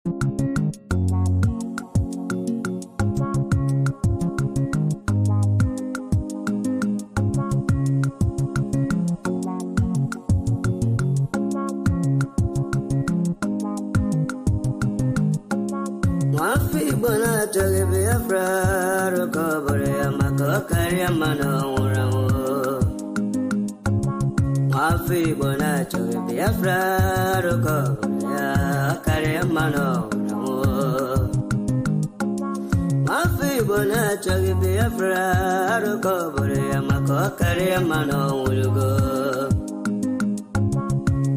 Bona joge BIAFRA recovery amako carry mano urawo. Mafi bona joge BIAFRA recovery carry mano urawo. Mafi bona joge BIAFRA recovery amako carry mano urawo.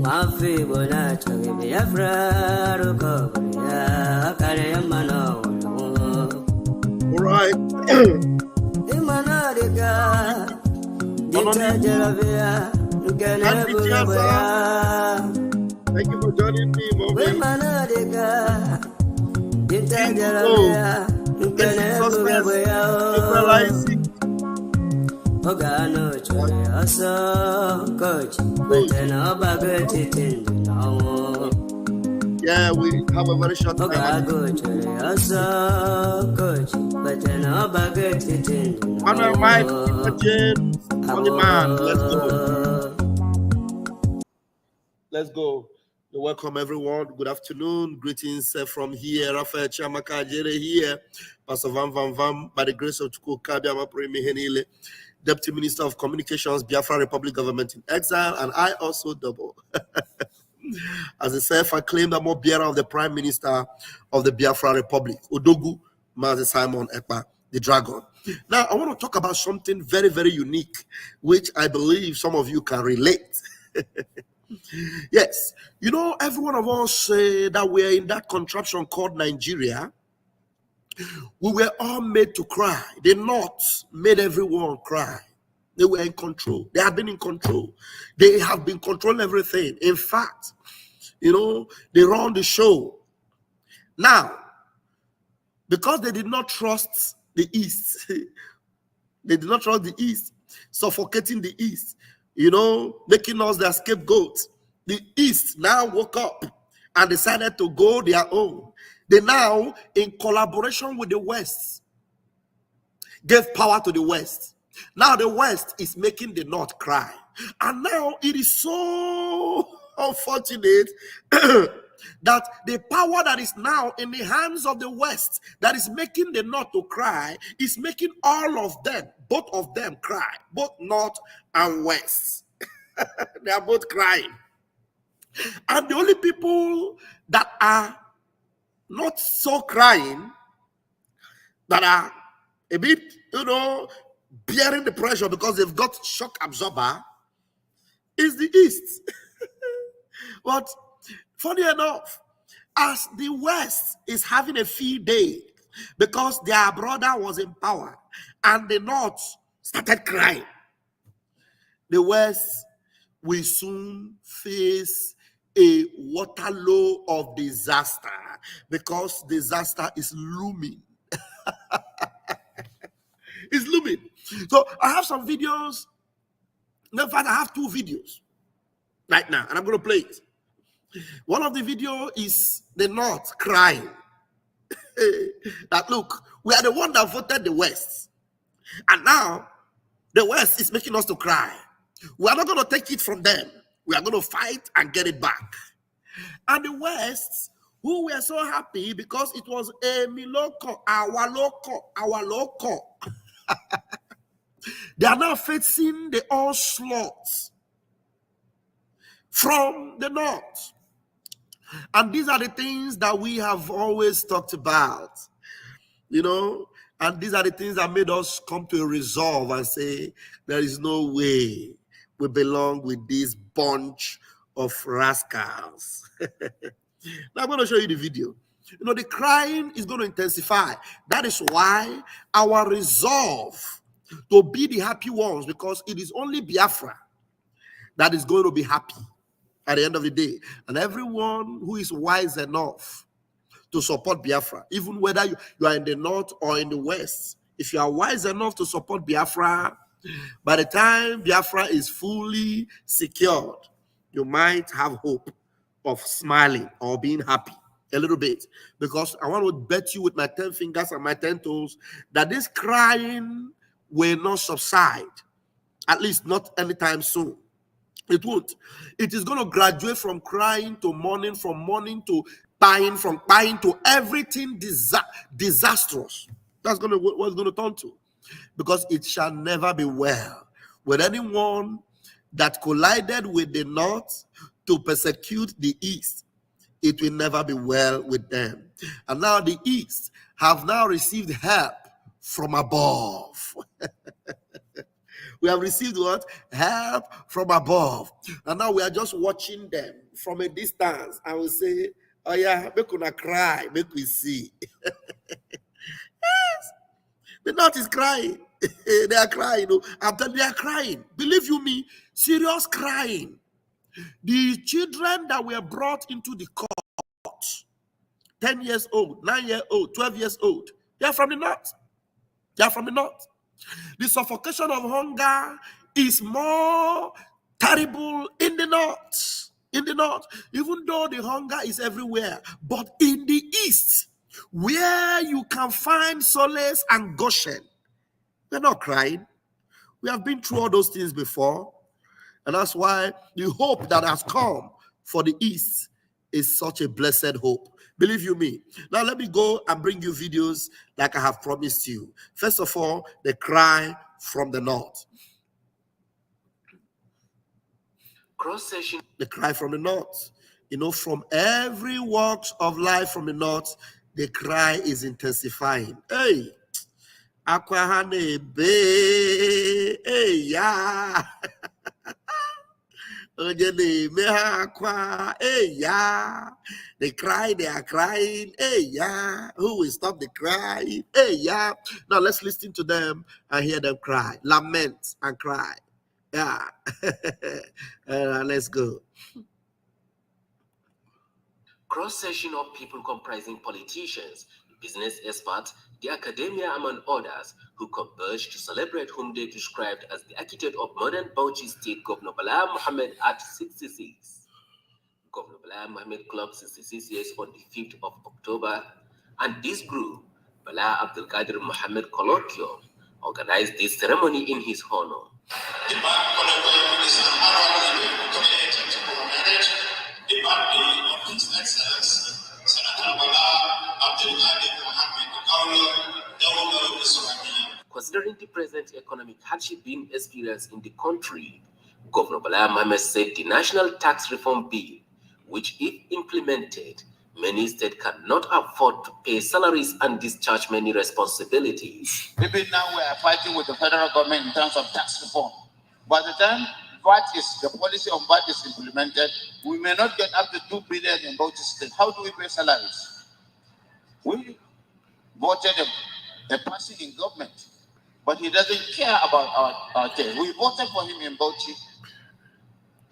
Mafi bona joge BIAFRA recovery carry mano. All right. Thank you for joining me, Yeah, we have a very short time. Manuel Mike, Holy Man, let's go. Let's go. Welcome everyone. Good afternoon. Greetings from here. Rafael Chamaka Jere here. Pastor Van Van Van, by the grace of Chuku Kabiama Premi Henile, Deputy Minister of Communications, Biafra Republic Government in Exile, and I also double. As a self-acclaimed bearer of the Prime Minister of the Biafra Republic, Odogu Mazi Simon Ekpa, the Dragon. Now, I want to talk about something very, very unique, which I believe some of you can relate. Yes, you know, every one of us say that we're in that contraption called Nigeria. We were all made to cry. The North made everyone cry. They were in control. They have been in control. They have been controlling everything. In fact, you know, they run the show. Now, because they did not trust the East, they did not trust the East, suffocating the East, you know, making us their scapegoats. The East now woke up and decided to go their own. They now, in collaboration with the West, gave power to the West. Now the West is making the North cry. And now it is so unfortunate that the power that is now in the hands of the West that is making the North to cry is making all of them, both of them cry, both North and West. They are both crying. And the only people that are not so crying, that are a bit, you know, bearing the pressure because they've got shock absorber, is the East. But funny enough, as the West is having a field day because their brother was in power and the North started crying, the West will soon face a Waterloo of disaster because disaster is looming. It's looming. So I have some videos. In fact, I have two videos right now, and I'm going to play it. One of the video is the North crying that, look, we are the one that voted the West, and now the West is making us to cry. We are not going to take it from them. We are going to fight and get it back. And the West, who were so happy because it was a Miloko, our local. They are now facing the onslaught from the North. And these are the things that we have always talked about, you know, and these are the things that made us come to a resolve and say, there is no way we belong with this bunch of rascals. Now I'm going to show you the video. You know, the crying is going to intensify. That is why our resolve to be the happy ones, because it is only Biafra that is going to be happy at the end of the day. And everyone who is wise enough to support Biafra, even whether you are in the North or in the West, if you are wise enough to support Biafra, by the time Biafra is fully secured, you might have hope of smiling or being happy. a little bit, because I want to bet you with my 10 fingers and my 10 toes that this crying will not subside, at least not anytime soon. It won't. It is going to graduate from crying to mourning, from mourning to buying, from buying to everything disastrous. That's going to what it's going to turn to, because it shall never be well with anyone that collided with the north to persecute the east. It will never be well with them. And now the east have now received help from above. We have received what? Help from above. And now we are just watching them from a distance, and we say, oh yeah, make una cry, make we see. Yes, the north is crying. They are crying. I'm telling you, they are crying. Believe you me, serious crying. The children that were brought into the court, 10 years old, 9 years old, 12 years old, they are from the north. They are from the north. The suffocation of hunger is more terrible in the north. In the north, even though the hunger is everywhere, but in the east, where you can find solace and Goshen, we're not crying. We have been through all those things before. And that's why the hope that has come for the East is such a blessed hope. Believe you me. Now let me go and bring you videos like I have promised you. First of all, the cry from the north. Cross-session. The cry from the north. From every walks of life from the north, the cry is intensifying. Hey, Akwahane be, hey, yeah. They cry, they are crying. Hey, yeah. Who will stop the cry? Hey, yeah. Now let's listen to them and hear them cry, lament and cry. Yeah. Let's go. Cross-section of people comprising politicians, business experts, the academia, among others, who converged to celebrate whom they described as the architect of modern Bauchi State, Governor Bala Mohammed, at 66. Governor Bala Mohammed clocked 66 years on the 5th of October, and this group, Bala Abdul Qadir Mohammed Colloquium, organized this ceremony in his honor. The Colloquium is an annual commemorating to commemorate the birthday of His Excellency, Senator Bala Abdul Qadir Mohammed, Governor of Islamia. Considering the present economic hardship being experienced in the country, Governor Bala Mohammed said the National Tax Reform Bill, which if implemented, many states cannot afford to pay salaries and discharge many responsibilities. Maybe now we are fighting with the federal government in terms of tax reform. By the time the policy on VAT is implemented, we may not get up to 2 billion in Bauchi State. How do we pay salaries? We voted a person in government, but he doesn't care about our case. We voted for him in Bauchi,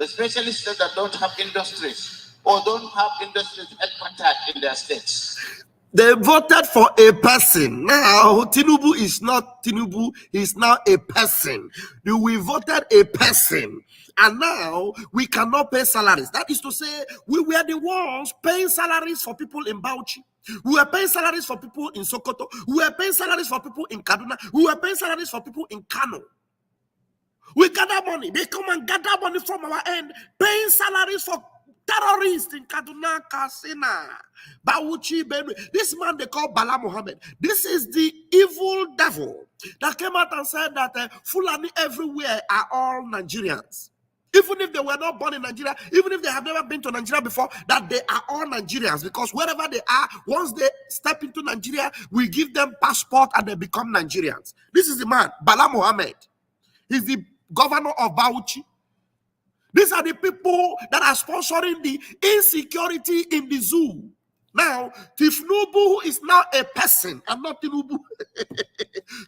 especially states that don't have industries or don't have industries headquartered in their states. They voted for a person. Now, Tinubu is not Tinubu, he's now a person. We voted a person, and now we cannot pay salaries. That is to say, we were the ones paying salaries for people in Bauchi. We were paying salaries for people in Sokoto. We were paying salaries for people in Kaduna. We were paying salaries for people in Kano. We gather money. They come and gather money from our end, paying salaries for terrorists in Kaduna, Kasina, Bauchi, Benue. This man they call Bala Mohammed. This is the evil devil that came out and said that Fulani everywhere are all Nigerians. Even if they were not born in Nigeria, even if they have never been to Nigeria before, that they are all Nigerians, because wherever they are, once they step into Nigeria, we give them passport and they become Nigerians. This is the man, Bala Mohammed. He's the governor of Bauchi. These are the people that are sponsoring the insecurity in the zoo. Now, Tifnubu is now a person, and not Tinubu.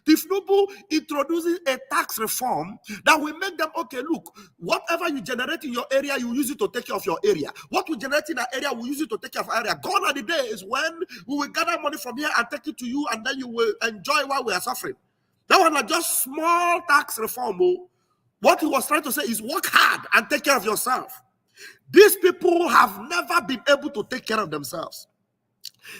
Tifnubu introduces a tax reform that will make them, okay, look, whatever you generate in your area, you use it to take care of your area. What we generate in that area, we use it to take care of our area. Gone are the days when we will gather money from here and take it to you, and then you will enjoy while we are suffering. That was not just small tax reform. What he was trying to say is work hard and take care of yourself. These people have never been able to take care of themselves.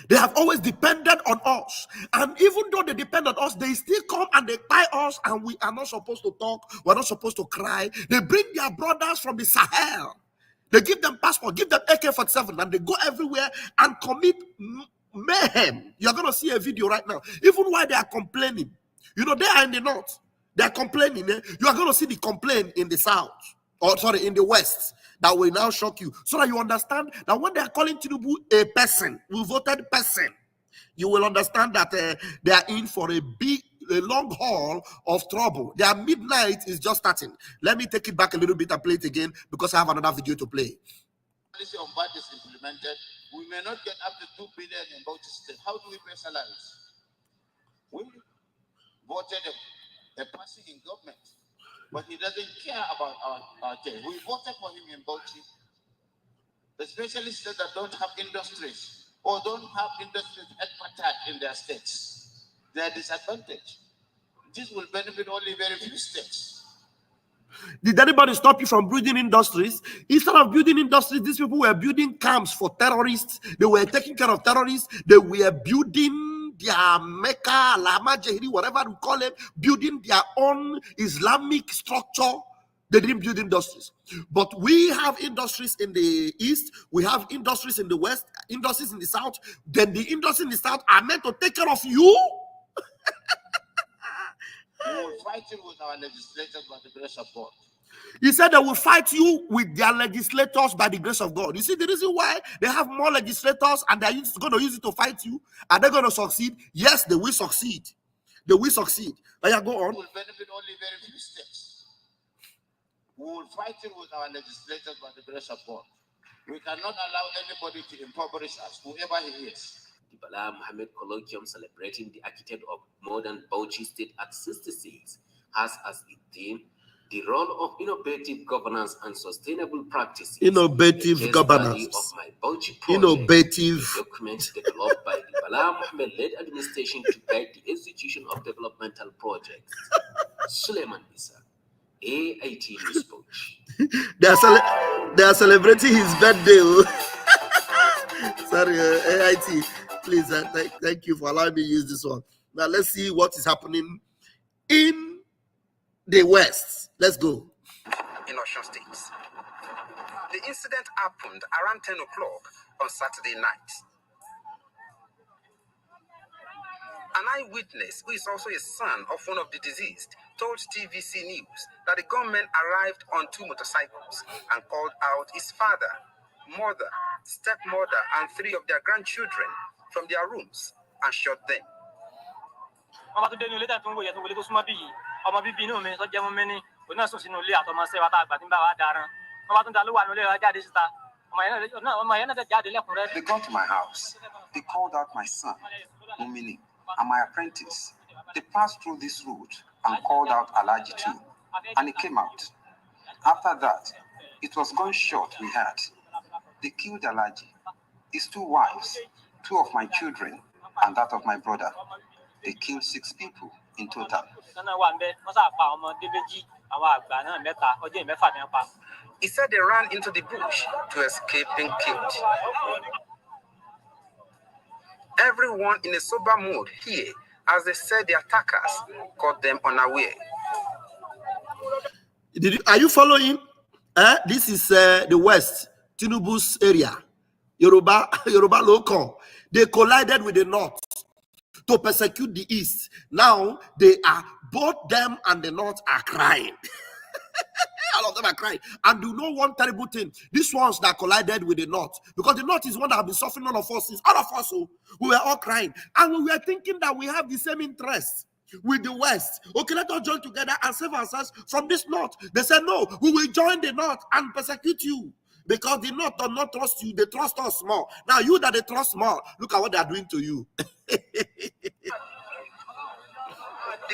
They have always depended on us. And even though they depend on us, they still come and they tie us, and we are not supposed to talk. We're not supposed to cry. They bring their brothers from the Sahel. They give them passport, give them AK-47, and they go everywhere and commit mayhem. You're going to see a video right now. Even while they are complaining. You know, they are in the north. They are complaining. You are going to see the complaint in the south. Or sorry, in the west. That will now shock you. So that you understand that when they are calling Tinubu a person, we voted person, you will understand that they are in for a long haul of trouble. Their midnight is just starting. Let me take it back a little bit and play it again because I have another video to play. Policy on VAT is implemented. We may not get up to 2 billion in Bauchi State. How do we pay salaries? We voted a person in government, but he doesn't care about our case. We voted for him in Bauchi, especially states that don't have industries or don't have industries headquartered in their states. They are disadvantaged. This will benefit only very few states. Did anybody stop you from building industries? Instead of building industries, these people were building camps for terrorists. They were taking care of terrorists. They were building their Mecca, Lama, Jahiri, whatever we call it, building their own Islamic structure. They didn't build industries. But we have industries in the east, we have industries in the west, industries in the south. Then the industries in the south are meant to take care of you. We will fight you with our legislators by the grace of God. He said they will fight you with their legislators by the grace of God. You see the reason why they have more legislators and they're going to use it to fight you? Are they going to succeed? Yes, they will succeed. They will succeed. But yeah, go on. We will benefit only very few steps. We will fight you with our legislators by the grace of God. We cannot allow anybody to impoverish us, whoever he is. The Bala Muhammad Colloquium celebrating the architect of modern Bauchi State at 66 has as its theme the role of innovative governance and sustainable practices. Innovative governance. Of my Bauchi project, innovative. a document developed by the Bala Muhammad-led administration to guide the execution of developmental projects. Suleiman Isa, AIT News They are celebrating his birthday. Sorry, AIT. Please, thank you for allowing me to use this one. Now, let's see what is happening in the West. Let's go. In Osun State. The incident happened around 10 o'clock on Saturday night. An eyewitness, who is also a son of one of the deceased, told TVC News that the gunmen arrived on 2 motorcycles and called out his father, mother, stepmother, and 3 of their grandchildren from their rooms and shot them. They got to my house. They called out my son, Mumini, and my apprentice. They passed through this route and called out Alaji too, and he came out. After that, it was gunshot we had. They killed Alaji, his 2 wives, 2 of my children, and that of my brother. They killed 6 people in total. He said they ran into the bush to escape being killed. Everyone in a sober mood here, as they said the attackers caught them unaware. Are you following? This is the West, Tinubu's area. Yoruba local. They collided with the North to persecute the East. Now, both them and the North are crying. All of them are crying. And you know one terrible thing? These ones that collided with the North, because the North is one that have been suffering all of us. All of us, we were all crying. And we were thinking that we have the same interest with the West. Okay, let us join together and save ourselves from this North. They said, no, we will join the North and persecute you. Because the North does not trust you, they trust us more. Now, you that they trust more, look at what they are doing to you. The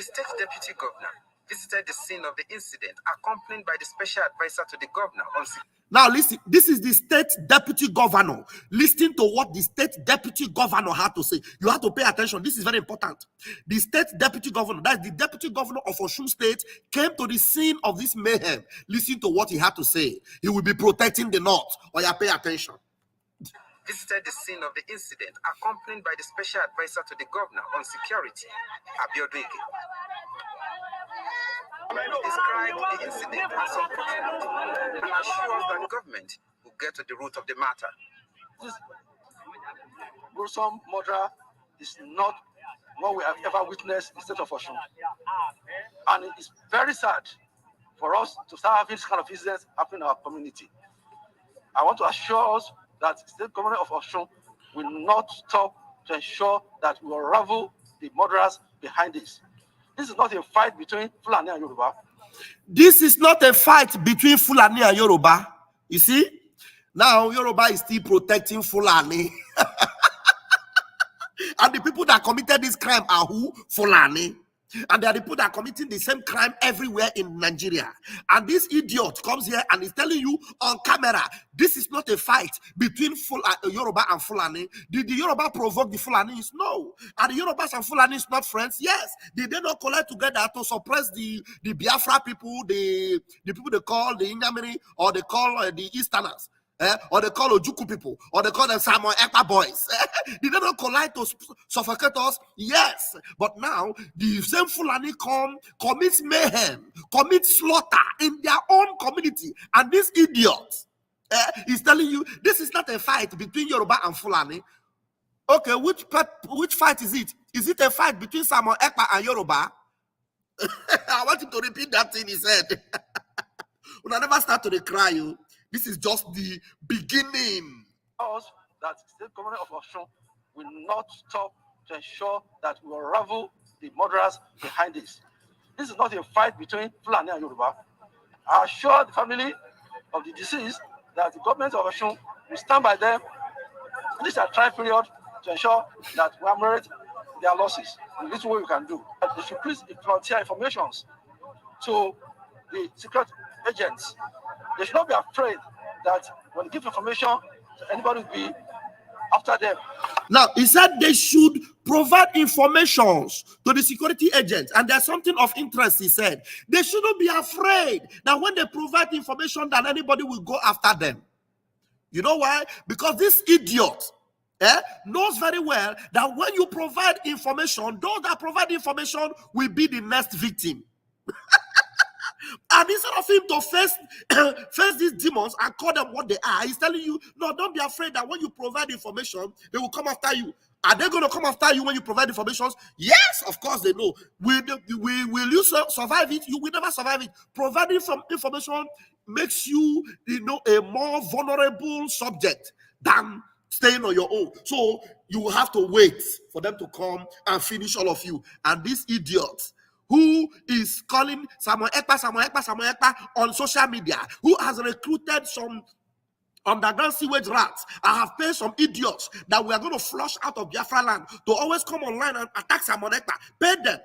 state deputy governor visited the scene of the incident, accompanied by the special advisor to the governor on. Now, listen, this is the state deputy governor. Listen to what the state deputy governor had to say. You have to pay attention. This is very important. The state deputy governor, that's the deputy governor of Osun State, came to the scene of this mayhem. Listen to what he had to say. He will be protecting the North. Or you pay attention. visited the scene of the incident, accompanied by the special advisor to the governor on security, Abiodun Ige. He described the incident as unfortunate and assured that the government will get to the root of the matter. This gruesome murder is not what we have ever witnessed in the state of Osun. And it is very sad for us to start having this kind of incidents happening in our community. I want to assure us that the state government of Osun will not stop to ensure that we unravel the murderers behind this. This is not a fight between Fulani and Yoruba. This is not a fight between Fulani and Yoruba. You see? Now, Yoruba is still protecting Fulani. And the people that committed this crime are who? Fulani. And they are the people that are committing the same crime everywhere in Nigeria. And this idiot comes here and is telling you on camera, this is not a fight between Yoruba and Fulani. Did the Yoruba provoke the Fulanis? No. Are the Yorubas and Fulanis not friends? Yes. Did they not collide together to suppress the Biafra people, the people they call the Inyamiri, or they call the Easterners? Or they call Ojuku people, or they call them Samuel Ekpa boys. Did they not collide to suffocate us? Yes. But now, the same Fulani commits mayhem, commits slaughter in their own community. And this idiot is telling you, this is not a fight between Yoruba and Fulani. Okay, which fight is it? Is it a fight between Samuel Ekpa and Yoruba? I want him to repeat that thing he said. When I never start to cry, you. This is just the beginning. Us that the state government of Osun will not stop to ensure that we unravel the murderers behind this. This is not a fight between Fulani and Yoruba. I assure the family of the deceased that the government of Osun will stand by them. This is a trial period to ensure that we ameliorate their losses. In this way we can do. They should please frontier information to the secret agents. They should not be afraid that when they give information, anybody will be after them. Now, he said they should provide information to the security agents. And there's something of interest, he said. They shouldn't be afraid that when they provide information that anybody will go after them. You know why? Because this idiot knows very well that when you provide information, those that provide information will be the next victim. And instead of him to face these demons and call them what they are, he's telling you, no, don't be afraid that when you provide information, they will come after you. Are they going to come after you when you provide information? Yes, of course they know. Will you survive it? You will never survive it. Providing information makes you, a more vulnerable subject than staying on your own. So you will have to wait for them to come and finish all of you. And this idiot who is calling Samuel Ekpa on social media, who has recruited some underground sewage rats and have paid some idiots that we are going to flush out of Biafra land to always come online and attack Samuel Ekpa. Pay them.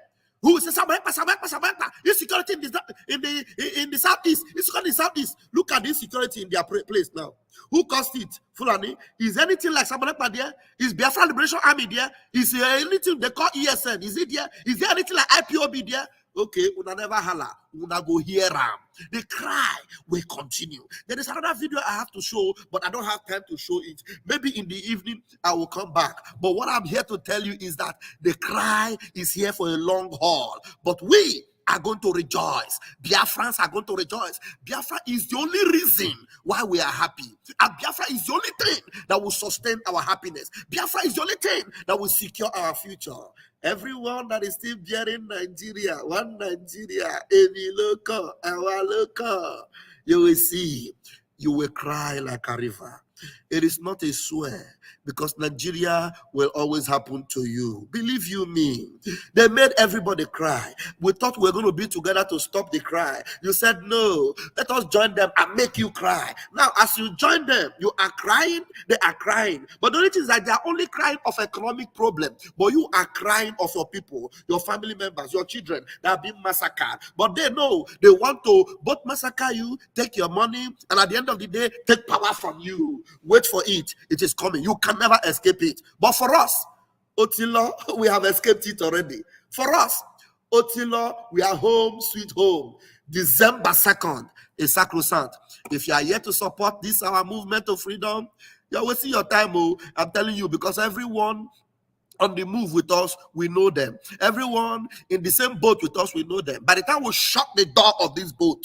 Who says Samuel Ekpa, insecurity in the southeast, insecurity in the southeast. Look at the insecurity in their place now. Who caused it? Fulani. Is anything like Samuel Ekpa there? Is Biafra Liberation Army there? Is there anything they call ESN? Is it there? Is there anything like IPOB there? Okay, una never holla, una go hear them. The cry will continue. There is another video I have to show, but I don't have time to show it. Maybe in the evening I will come back. But what I'm here to tell you is that the cry is here for a long haul. But we are going to rejoice. Biafrans are going to rejoice. Biafra is the only reason why we are happy. And Biafra is the only thing that will sustain our happiness. Biafra is the only thing that will secure our future. Everyone that is still bearing Nigeria, one Nigeria, any local, our local, you will see, you will cry like a river. It is not a swear, because Nigeria will always happen to you. Believe you me. They made everybody cry. We thought we were going to be together to stop the cry. You said, no, let us join them and make you cry. Now, as you join them, you are crying, they are crying. But the only thing is that they are only crying of economic problem. But you are crying of your people, your family members, your children that have been massacred. But they know they want to both massacre you, take your money, and at the end of the day, take power from you. Wait for it. It is coming. You can never escape it. But for us, Otilo, we have escaped it already. For us, Otilo, we are home, sweet home. December 2nd is sacrosanct. If you are here to support this, our movement of freedom, You're wasting your time, oh. I'm telling you, because everyone on the move with us, we know them. Everyone in the same boat with us, we know them. By the time we shut the door of this boat,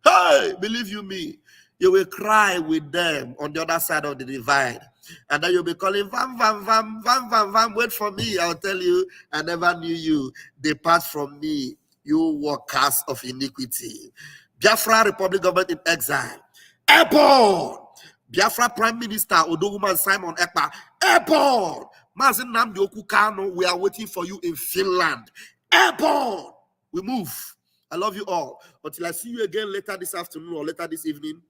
hey, believe you me, you will cry with them on the other side of the divide. And then you'll be calling, vam, vam, vam, vam, vam, vam, wait for me. I'll tell you, I never knew you. Depart from me, you workers of iniquity. Biafra Republic Government in exile. Airport! Biafra Prime Minister Odoguman Simon Ekpa. Airport! Mazin Namdi Okukano, we are waiting for you in Finland. Airport! We move. I love you all. Until I see you again later this afternoon or later this evening,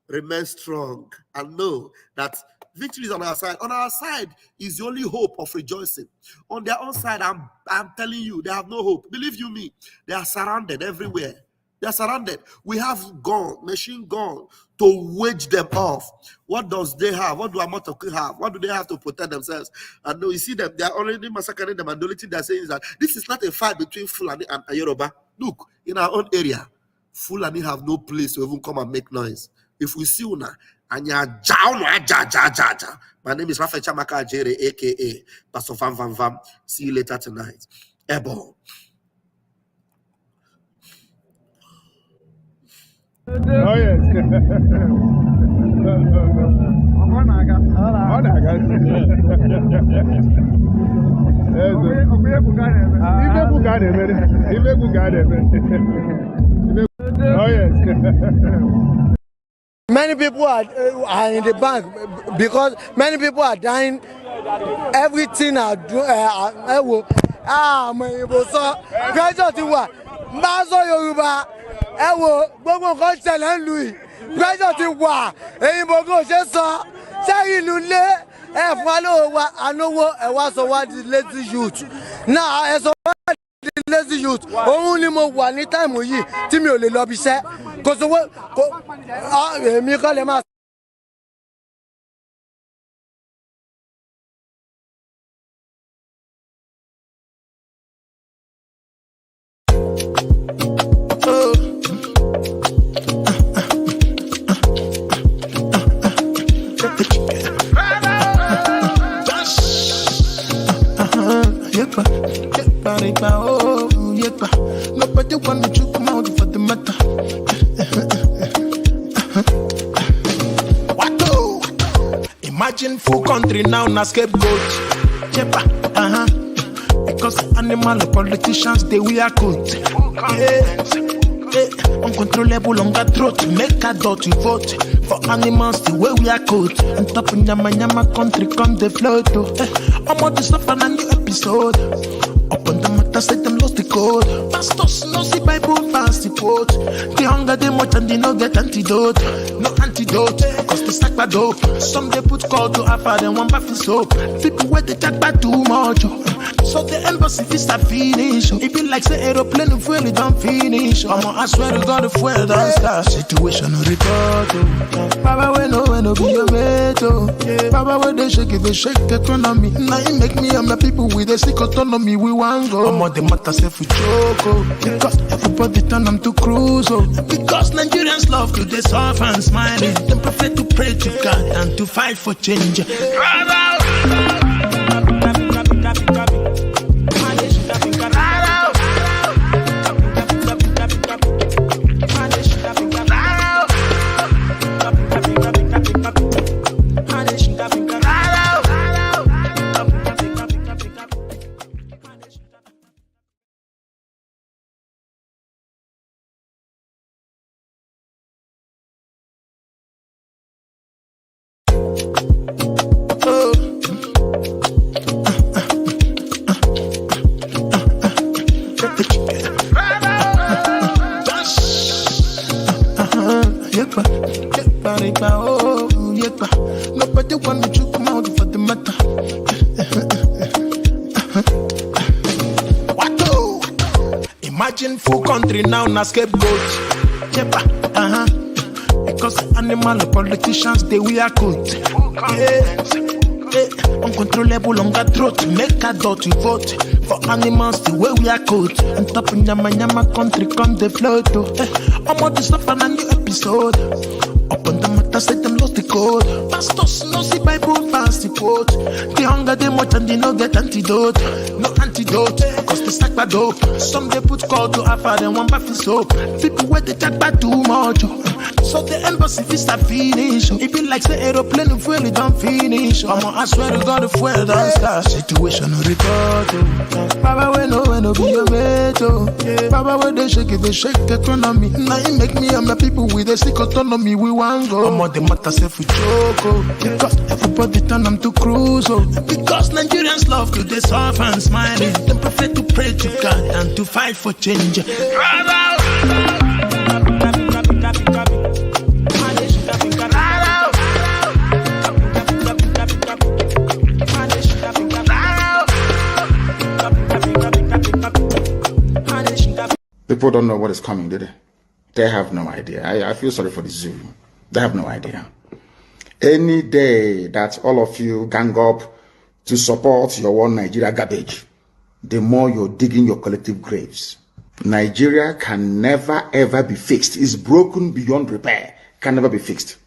remain strong and know that victory is on our side. On our side is the only hope of rejoicing. On their own side, I'm telling you, they have no hope. Believe you me, they are surrounded everywhere. They are surrounded. We have gun, machine gun, to wage them off. What does they have? What do Amotoku have? What do they have to protect themselves? And no, you see them, they are already massacring them, and the only thing they're saying is that this is not a fight between Fulani and Yoruba. Look, in our own area, Fulani have no place to even come and make noise. If we see una, anya ja. My name is Rafael Chamaka Jere, aka Pastor Vam Vam Vam. See you later tonight. Ebo. Oh yes. Oh yes. Many people are in the bank because many people are dying. Everything are doing. Pressure ti wà. Maso Yorùbá. Gbogbo nǹkan ṣẹlẹ̀ ń lu yìí. Pressure ti wà. Èyí gbogbo ṣe sọ. Sẹ́yìn ìlú lé. Fún wa lówó wa. Ànówó wá sọ wá di lazy youth. Náà ẹ sọ wá di lazy youth. Òun ni mo wà ní táìmù yìí tí mi ò lè lọ bí iṣẹ́. Kò sówó. Èmi kọ́ lè máa. Nobody wanna choke my mouth for the matter. Imagine full country now na scapegoat. Because animal politicians they wear coat. Uncontrollable longer throat, make a dot to vote for animals the way we are coat. On top of Nyama country come the float. I'm on the stuff and a new episode. Up on the matter, say them lost the code. Pastors no see Bible fast the quote. The hunger they much and they no get antidote. No antidote, cause the sack bad dope. Some they put call to Alpha, then one bath soap. People where they talk about too much. So the embassy is a finish. It be like say aeroplane if we don't finish. I swear to God if we don't start. Situation report. Baba we no be your mate. Baba when they shake the economy. Now it make me and my people with a sick autonomy. We want go. I'm on the matter self with choco. Because everybody turn them to cruise. Because Nigerians love to they soft and smiling. Them prefer to pray to God and to fight for change. Nobody wanna choke my mouth for the matter. Imagine full country now na scapegoat. Because animal politicians they wear coat. Uncontrollable longer throat, make a dot to vote for animals the way we are coat. On top of Nyama country come the float. I'm on the stuff and a new episode. Up on the but I said them lost the code. Pastors no see Bible fast the quote. The hunger they much and they no get antidote. No antidote, cause the sack bad dope. Some they put call to Alpha, then one bath is soap. People where they talk about too much. So the embassy is a finish. It be like the aeroplane fuel it don't finish. I swear to God the fuel don't start. Situation report. Baba we no be your mate. Baba when they shake economy. Now it make me and my people with a sick autonomy. We want go. I'm on the matter self with choco. Because everybody turn them to cruise. Because Nigerians love to they suffer and smiling. They prefer to pray to God and to fight for change. People don't know what is coming, do they? They have no idea. I feel sorry for the zoo. They have no idea. Any day that all of you gang up to support your one Nigeria garbage, the more you're digging your collective graves. Nigeria can never ever be fixed. It's broken beyond repair. Can never be fixed.